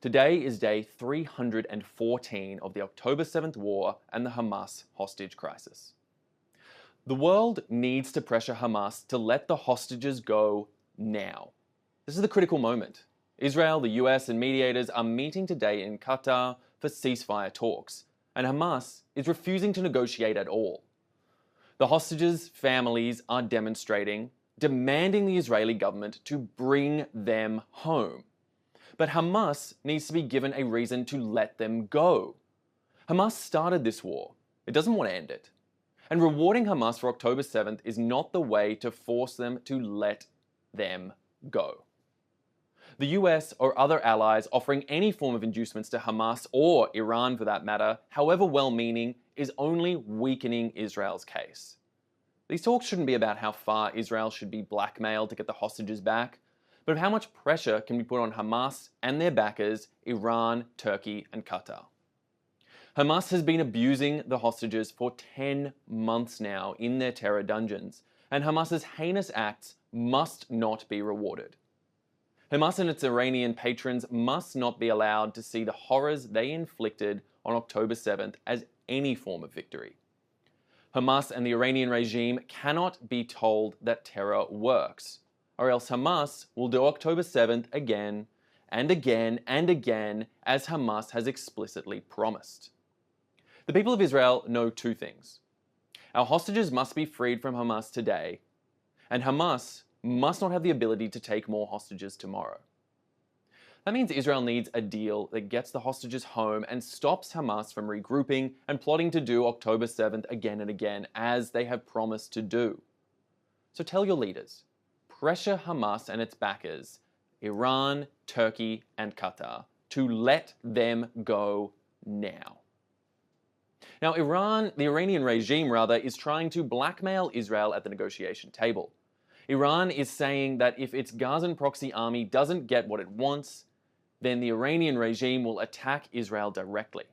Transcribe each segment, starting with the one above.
Today is day 314 of the October 7th war and the Hamas hostage crisis. The world needs to pressure Hamas to let the hostages go now. This is the critical moment. Israel, the US, and mediators are meeting today in Qatar for ceasefire talks, and Hamas is refusing to negotiate at all. The hostages' families are demonstrating, demanding the Israeli government to bring them home. But Hamas needs to be given a reason to let them go. Hamas started this war. It doesn't want to end it. And rewarding Hamas for October 7th is not the way to force them to let them go. The US or other allies offering any form of inducements to Hamas, or Iran for that matter, however well-meaning, is only weakening Israel's case. These talks shouldn't be about how far Israel should be blackmailed to get the hostages back, but of how much pressure can be put on Hamas and their backers, Iran, Turkey, and Qatar. Hamas has been abusing the hostages for 10 months now in their terror dungeons, and Hamas's heinous acts must not be rewarded. Hamas and its Iranian patrons must not be allowed to see the horrors they inflicted on October 7th as any form of victory. Hamas and the Iranian regime cannot be told that terror works, or else Hamas will do October 7th again and again and again, as Hamas has explicitly promised. The people of Israel know two things. Our hostages must be freed from Hamas today, and Hamas must not have the ability to take more hostages tomorrow. That means Israel needs a deal that gets the hostages home and stops Hamas from regrouping and plotting to do October 7th again and again, as they have promised to do. So tell your leaders, pressure Hamas and its backers, Iran, Turkey, and Qatar, to let them go now. Now, the Iranian regime is trying to blackmail Israel at the negotiation table. Iran is saying that if its Gazan proxy army doesn't get what it wants, then the Iranian regime will attack Israel directly.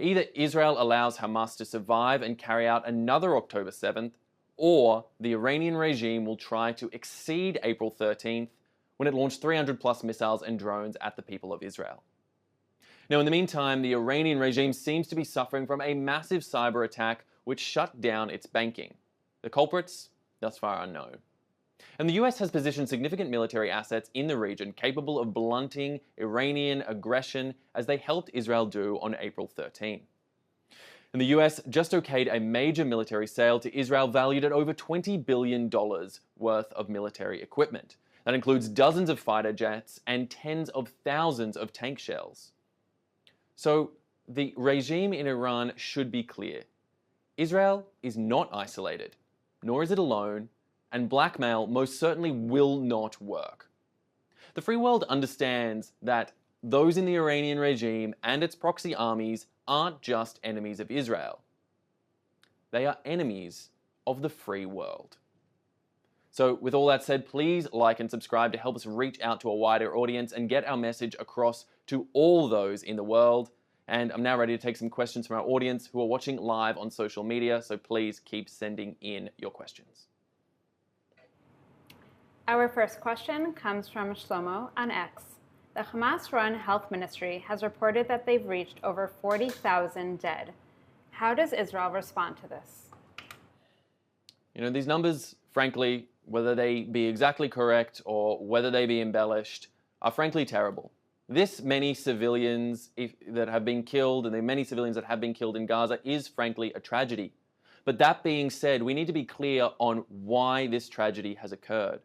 Either Israel allows Hamas to survive and carry out another October 7th, or the Iranian regime will try to exceed April 13th when it launched 300 plus missiles and drones at the people of Israel. Now, in the meantime, the Iranian regime seems to be suffering from a massive cyber attack which shut down its banking. The culprits, thus far unknown. And the US has positioned significant military assets in the region capable of blunting Iranian aggression, as they helped Israel do on April 13. And the US just okayed a major military sale to Israel valued at over $20 billion worth of military equipment. That includes dozens of fighter jets and tens of thousands of tank shells. So the regime in Iran should be clear. Israel is not isolated, nor is it alone, and blackmail most certainly will not work. The free world understands that those in the Iranian regime and its proxy armies aren't just enemies of Israel. They are enemies of the free world. So with all that said, please like and subscribe to help us reach out to a wider audience and get our message across to all those in the world. And I'm now ready to take some questions from our audience who are watching live on social media, so please keep sending in your questions. Our first question comes from Shlomo on X. The Hamas-run health ministry has reported that they've reached over 40,000 dead. How does Israel respond to this? These numbers, frankly, whether they be exactly correct or whether they be embellished, are frankly terrible. This many civilians that have been killed, and the many civilians that have been killed in Gaza, is frankly a tragedy. But that being said, we need to be clear on why this tragedy has occurred.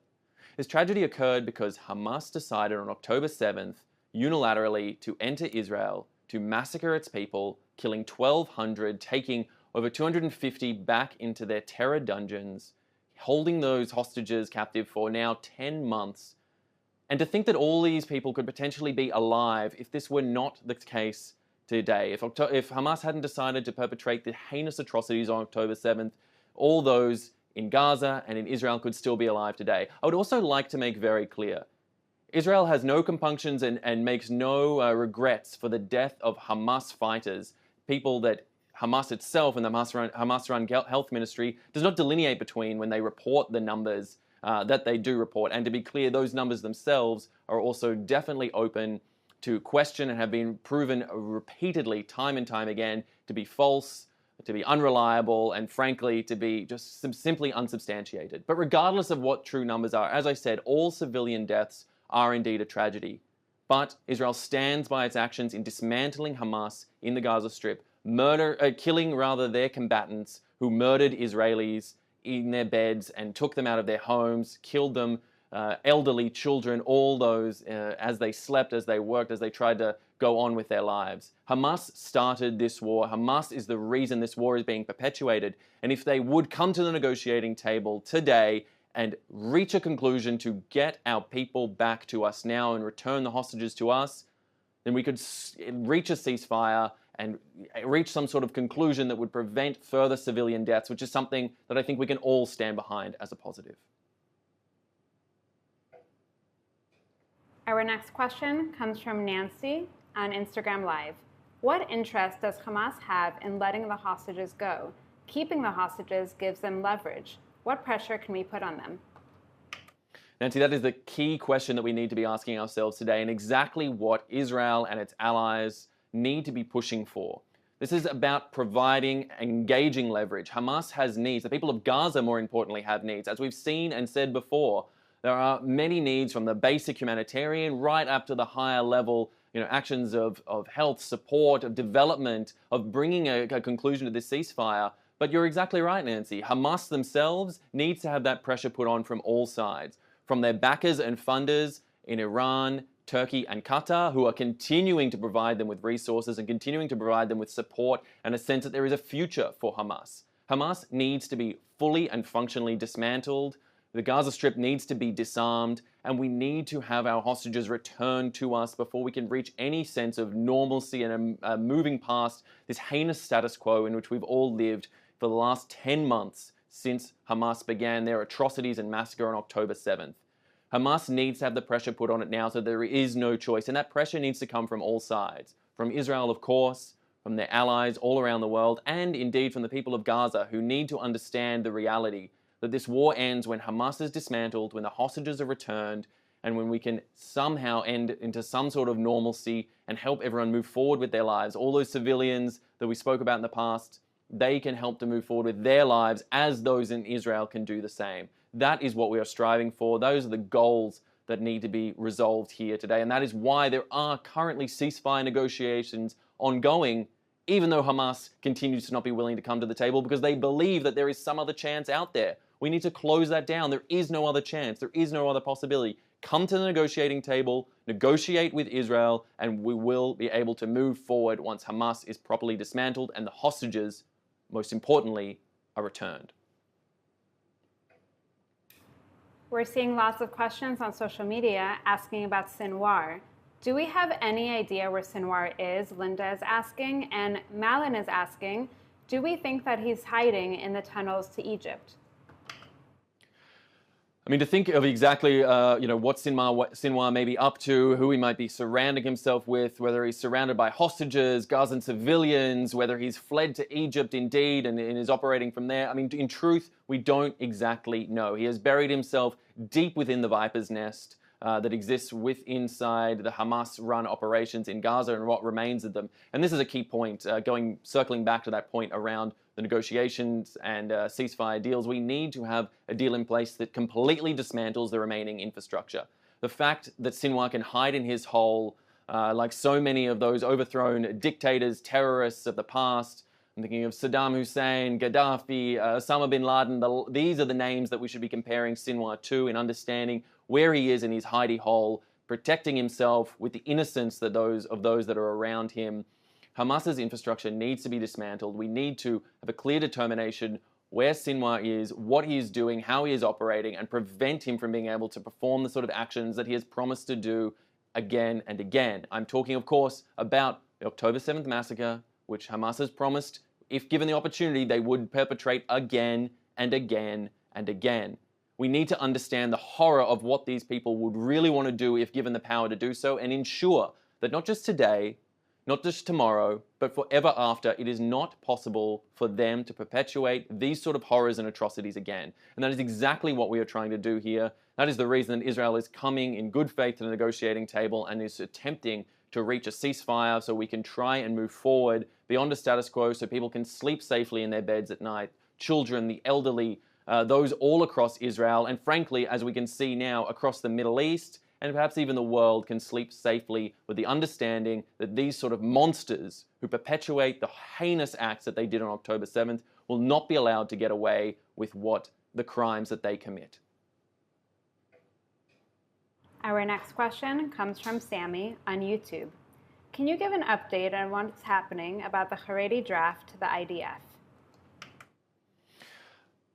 This tragedy occurred because Hamas decided on October 7th unilaterally to enter Israel, to massacre its people, killing 1,200, taking over 250 back into their terror dungeons, holding those hostages captive for now 10 months. And to think that all these people could potentially be alive if this were not the case today, if Hamas hadn't decided to perpetrate the heinous atrocities on October 7th, all those in Gaza and in Israel could still be alive today. I would also like to make very clear, Israel has no compunctions and makes no regrets for the death of Hamas fighters, people that Hamas itself and the Hamas-run health ministry does not delineate between when they report the numbers that they do report. And to be clear, those numbers themselves are also definitely open to question and have been proven repeatedly, time and time again, to be false, to be unreliable, and frankly, to be just simply unsubstantiated. But regardless of what true numbers are, as I said, all civilian deaths are indeed a tragedy. But Israel stands by its actions in dismantling Hamas in the Gaza Strip, killing their combatants who murdered Israelis in their beds and took them out of their homes, killed them, elderly, children, all those as they slept, as they worked, as they tried to go on with their lives. Hamas started this war. Hamas is the reason this war is being perpetuated. And if they would come to the negotiating table today and reach a conclusion to get our people back to us now and return the hostages to us, then we could reach a ceasefire and reach some sort of conclusion that would prevent further civilian deaths, which is something that I think we can all stand behind as a positive. Our next question comes from Nancy on Instagram Live. What interest does Hamas have in letting the hostages go? Keeping the hostages gives them leverage. What pressure can we put on them? Nancy, that is the key question that we need to be asking ourselves today, and exactly what Israel and its allies need to be pushing for. This is about providing, engaging leverage. Hamas has needs. The people of Gaza, more importantly, have needs. As we've seen and said before, there are many needs from the basic humanitarian right up to the higher level actions of health, support, of development, of bringing a conclusion to this ceasefire. But you're exactly right, Nancy. Hamas themselves needs to have that pressure put on from all sides, from their backers and funders in Iran, Turkey, and Qatar, who are continuing to provide them with resources and continuing to provide them with support and a sense that there is a future for Hamas. Hamas needs to be fully and functionally dismantled. The Gaza Strip needs to be disarmed, and we need to have our hostages returned to us before we can reach any sense of normalcy and moving past this heinous status quo in which we've all lived for the last 10 months since Hamas began their atrocities and massacre on October 7th. Hamas needs to have the pressure put on it now, so there is no choice, and that pressure needs to come from all sides. From Israel, of course, from their allies all around the world, and indeed from the people of Gaza, who need to understand the reality that this war ends when Hamas is dismantled, when the hostages are returned, and when we can somehow end into some sort of normalcy and help everyone move forward with their lives. All those civilians that we spoke about in the past, they can help to move forward with their lives as those in Israel can do the same. That is what we are striving for. Those are the goals that need to be resolved here today. And that is why there are currently ceasefire negotiations ongoing, even though Hamas continues to not be willing to come to the table because they believe that there is some other chance out there. We need to close that down. There is no other chance. There is no other possibility. Come to the negotiating table, negotiate with Israel, and we will be able to move forward once Hamas is properly dismantled and the hostages, most importantly, are returned. We're seeing lots of questions on social media asking about Sinwar. Do we have any idea where Sinwar is? Linda is asking, and Malin is asking, do we think that he's hiding in the tunnels to Egypt? I mean, to think of exactly, what Sinwar may be up to, who he might be surrounding himself with, whether he's surrounded by hostages, Gazan civilians, whether he's fled to Egypt indeed and is operating from there. I mean, in truth, we don't exactly know. He has buried himself deep within the viper's nest that exists inside the Hamas-run operations in Gaza and what remains of them. And this is a key point, circling back to that point around the negotiations and ceasefire deals. We need to have a deal in place that completely dismantles the remaining infrastructure. The fact that Sinwar can hide in his hole, like so many of those overthrown dictators, terrorists of the past, I'm thinking of Saddam Hussein, Gaddafi, Osama bin Laden. These are the names that we should be comparing Sinwar to in understanding where he is in his hidey hole, protecting himself with the innocence of those that are around him. Hamas's infrastructure needs to be dismantled. We need to have a clear determination where Sinwar is, what he is doing, how he is operating, and prevent him from being able to perform the sort of actions that he has promised to do again and again. I'm talking, of course, about the October 7th massacre, which Hamas has promised, if given the opportunity, they would perpetrate again and again and again. We need to understand the horror of what these people would really want to do if given the power to do so, and ensure that not just today, not just tomorrow, but forever after, it is not possible for them to perpetuate these sort of horrors and atrocities again. And that is exactly what we are trying to do here. That is the reason that Israel is coming in good faith to the negotiating table and is attempting to reach a ceasefire so we can try and move forward beyond a status quo so people can sleep safely in their beds at night. Children, the elderly, those all across Israel, and frankly, as we can see now, across the Middle East, and perhaps even the world, can sleep safely with the understanding that these sort of monsters who perpetuate the heinous acts that they did on October 7th will not be allowed to get away with the crimes that they commit. Our next question comes from Sammy on YouTube. Can you give an update on what's happening about the Haredi draft to the IDF?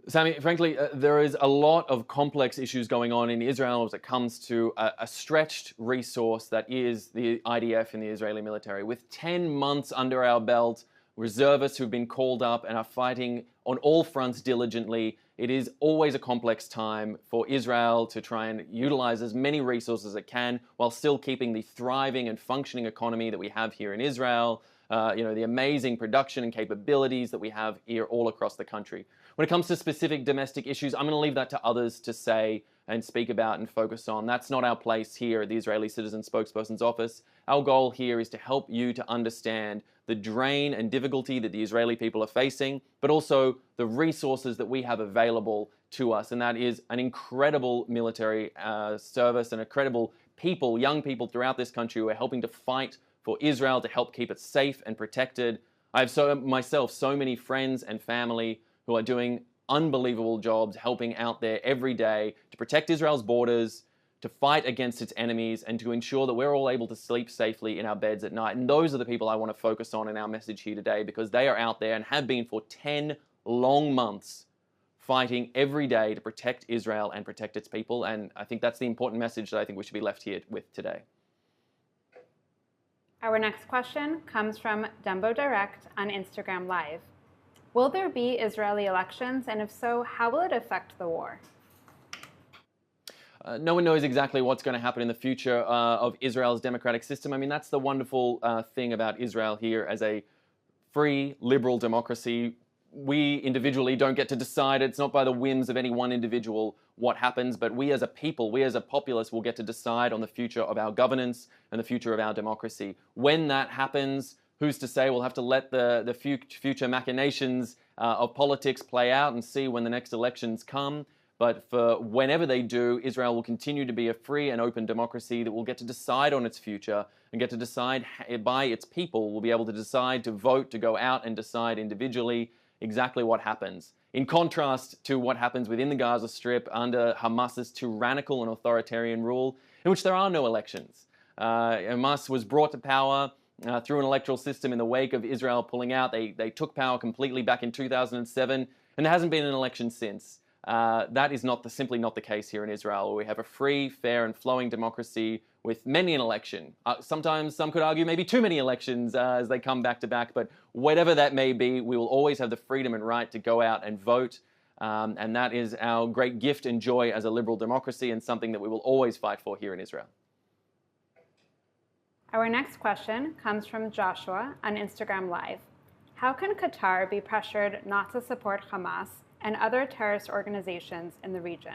Sammy, frankly, there is a lot of complex issues going on in Israel as it comes to a stretched resource that is the IDF in the Israeli military. With 10 months under our belt, reservists who've been called up and are fighting on all fronts diligently, it is always a complex time for Israel to try and utilize as many resources as it can while still keeping the thriving and functioning economy that we have here in Israel, the amazing production and capabilities that we have here all across the country. When it comes to specific domestic issues, I'm going to leave that to others to say and speak about and focus on. That's not our place here at the Israeli Citizen Spokesperson's office. Our goal here is to help you to understand the drain and difficulty that the Israeli people are facing, but also the resources that we have available to us. And that is an incredible military service and incredible people, young people throughout this country who are helping to fight for Israel to help keep it safe and protected. I have so many friends and family who are doing unbelievable jobs helping out there every day to protect Israel's borders, to fight against its enemies, and to ensure that we're all able to sleep safely in our beds at night. And those are the people I want to focus on in our message here today, because they are out there and have been for 10 long months fighting every day to protect Israel and protect its people. And I think that's the important message that I think we should be left here with today. Our next question comes from Dumbo Direct on Instagram Live. Will there be Israeli elections, and if so, how will it affect the war? No one knows exactly what's going to happen in the future of Israel's democratic system. I mean, that's the wonderful thing about Israel here as a free, liberal democracy. We individually don't get to decide. It's not by the whims of any one individual what happens, but we as a people, we as a populace will get to decide on the future of our governance and the future of our democracy. When that happens, who's to say? We'll have to let the future machinations of politics play out and see when the next elections come. But for whenever they do, Israel will continue to be a free and open democracy that will get to decide on its future and get to decide by its people, will be able to decide to vote, to go out and decide individually exactly what happens. In contrast to what happens within the Gaza Strip under Hamas's tyrannical and authoritarian rule, in which there are no elections. Hamas was brought to power through an electoral system in the wake of Israel pulling out. They took power completely back in 2007, and there hasn't been an election since. That is simply not the case here in Israel, where we have a free, fair, and flowing democracy with many an election. Sometimes some could argue maybe too many elections as they come back to back, but whatever that may be, we will always have the freedom and right to go out and vote. And that is our great gift and joy as a liberal democracy, and something that we will always fight for here in Israel. Our next question comes from Joshua on Instagram Live. How can Qatar be pressured not to support Hamas and other terrorist organizations in the region?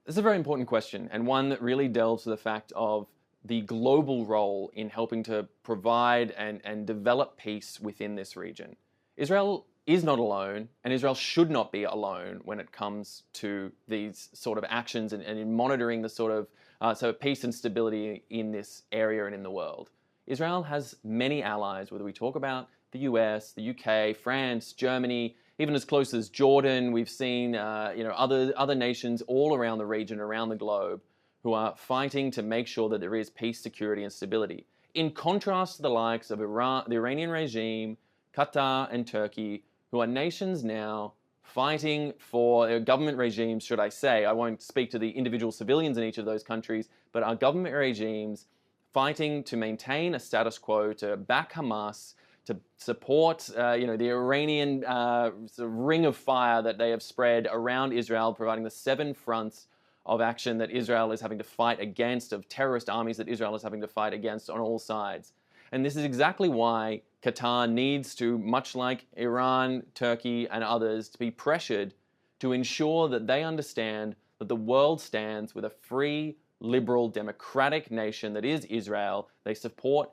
This is a very important question, and one that really delves to the fact of the global role in helping to provide and develop peace within this region. Israel is not alone, and Israel should not be alone when it comes to these sort of actions and in monitoring the sort of peace and stability in this area and in the world. Israel has many allies, whether we talk about the US, the UK, France, Germany, even as close as Jordan. We've seen other nations all around the region, around the globe, who are fighting to make sure that there is peace, security, and stability. In contrast to the likes of Iran, the Iranian regime, Qatar, and Turkey, who are nations now fighting for government regimes, should I say. I won't speak to the individual civilians in each of those countries, but our government regimes fighting to maintain a status quo, to back Hamas, to support the Iranian sort of ring of fire that they have spread around Israel, providing the 7 fronts of action that Israel is having to fight against, of terrorist armies that Israel is having to fight against on all sides. And this is exactly why Qatar needs to, much like Iran, Turkey, and others, to be pressured to ensure that they understand that the world stands with a free, liberal, democratic nation that is Israel. They support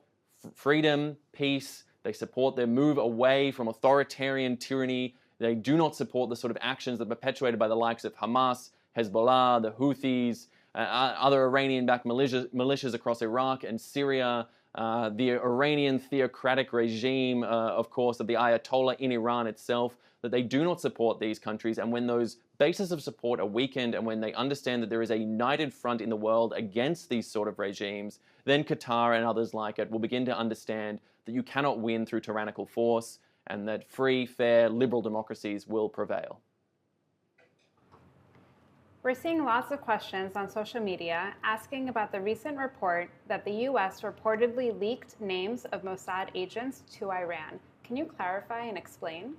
freedom, peace. They support their move away from authoritarian tyranny. They do not support the sort of actions that are perpetuated by the likes of Hamas, Hezbollah, the Houthis, other Iranian-backed militias across Iraq and Syria, the Iranian theocratic regime, of course, of the Ayatollah in Iran itself, that they do not support these countries. And when those bases of support are weakened and when they understand that there is a united front in the world against these sort of regimes, then Qatar and others like it will begin to understand that you cannot win through tyrannical force and that free, fair, liberal democracies will prevail. We're seeing lots of questions on social media asking about the recent report that the U.S. reportedly leaked names of Mossad agents to Iran. Can you clarify and explain?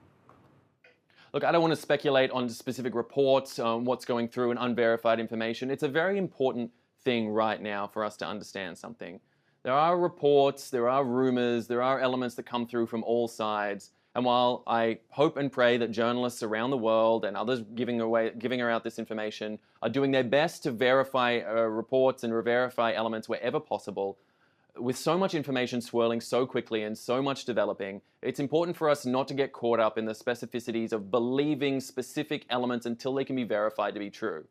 Look, I don't want to speculate on specific reports, what's going through and unverified information. It's a very important thing right now for us to understand something. There are reports, there are rumors, there are elements that come through from all sides. And while I hope and pray that journalists around the world and others giving out this information are doing their best to verify reports and verify elements wherever possible, with so much information swirling so quickly and so much developing, it's important for us not to get caught up in the specificities of believing specific elements until they can be verified to be true.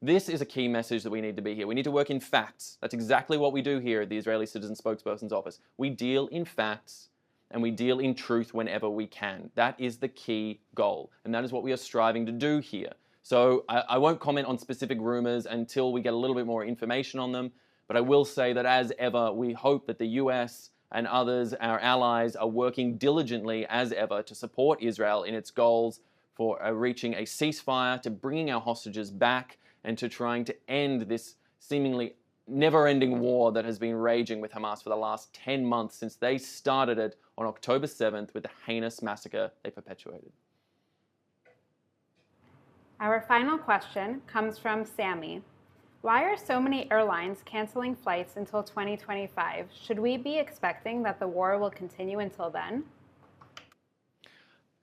This is a key message that we need to be here. We need to work in facts. That's exactly what we do here at the Israeli Citizen Spokesperson's office. We deal in facts and we deal in truth whenever we can. That is the key goal, and that is what we are striving to do here. So I won't comment on specific rumors until we get a little bit more information on them, but I will say that as ever, we hope that the US and others, our allies, are working diligently as ever to support Israel in its goals for reaching a ceasefire, to bringing our hostages back, and to trying to end this seemingly never-ending war that has been raging with Hamas for the last 10 months since they started it on October 7th with the heinous massacre they perpetuated. Our final question comes from Sammy. Why are so many airlines canceling flights until 2025? Should we be expecting that the war will continue until then?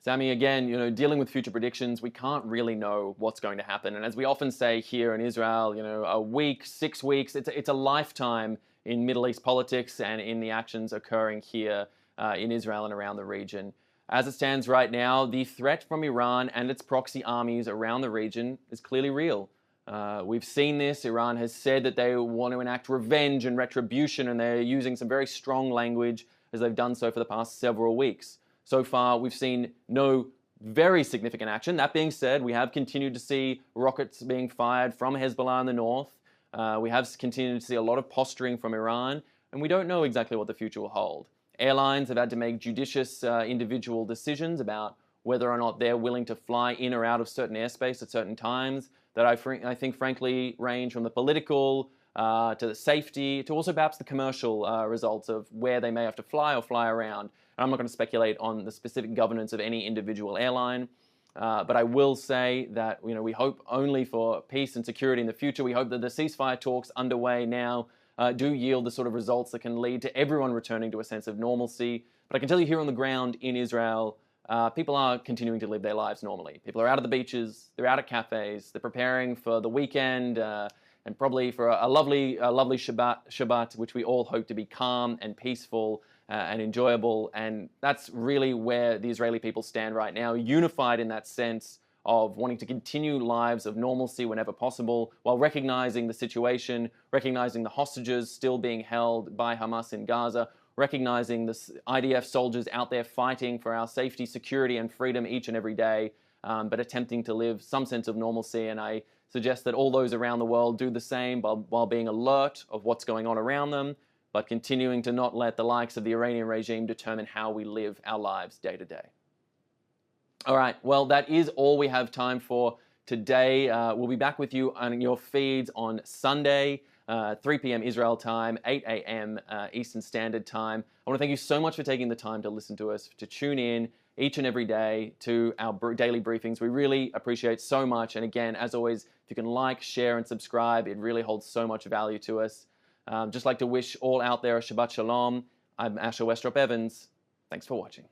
Sammy, again, dealing with future predictions, we can't really know what's going to happen. And as we often say here in Israel, a week, 6 weeks, it's a lifetime in Middle East politics and in the actions occurring here in Israel and around the region. As it stands right now, the threat from Iran and its proxy armies around the region is clearly real. We've seen this. Iran has said that they want to enact revenge and retribution, and they're using some very strong language as they've done so for the past several weeks. So far, we've seen no very significant action. That being said, we have continued to see rockets being fired from Hezbollah in the north. We have continued to see a lot of posturing from Iran, and we don't know exactly what the future will hold. Airlines have had to make judicious individual decisions about whether or not they're willing to fly in or out of certain airspace at certain times that I think frankly range from the political to the safety to also perhaps the commercial results of where they may have to fly or fly around. I'm not going to speculate on the specific governance of any individual airline, but I will say that we hope only for peace and security in the future. We hope that the ceasefire talks underway now do yield the sort of results that can lead to everyone returning to a sense of normalcy. But I can tell you here on the ground in Israel, people are continuing to live their lives normally. People are out at the beaches, they're out at cafes, they're preparing for the weekend and probably for a lovely Shabbat, which we all hope to be calm and peaceful and enjoyable. And that's really where the Israeli people stand right now, unified in that sense of wanting to continue lives of normalcy whenever possible, while recognizing the situation, recognizing the hostages still being held by Hamas in Gaza, recognizing the IDF soldiers out there fighting for our safety, security, and freedom each and every day, but attempting to live some sense of normalcy. And I suggest that all those around the world do the same while being alert of what's going on around them, but continuing to not let the likes of the Iranian regime determine how we live our lives day to day. All right, well, that is all we have time for today. We'll be back with you on your feeds on Sunday, 3 p.m. Israel time, 8 a.m. Eastern Standard Time. I want to thank you so much for taking the time to listen to us, to tune in each and every day to our daily briefings. We really appreciate so much. And again, as always, if you can like, share, and subscribe, it really holds so much value to us. Just like to wish all out there a Shabbat Shalom. I'm Westropp-Evans. Thanks for watching.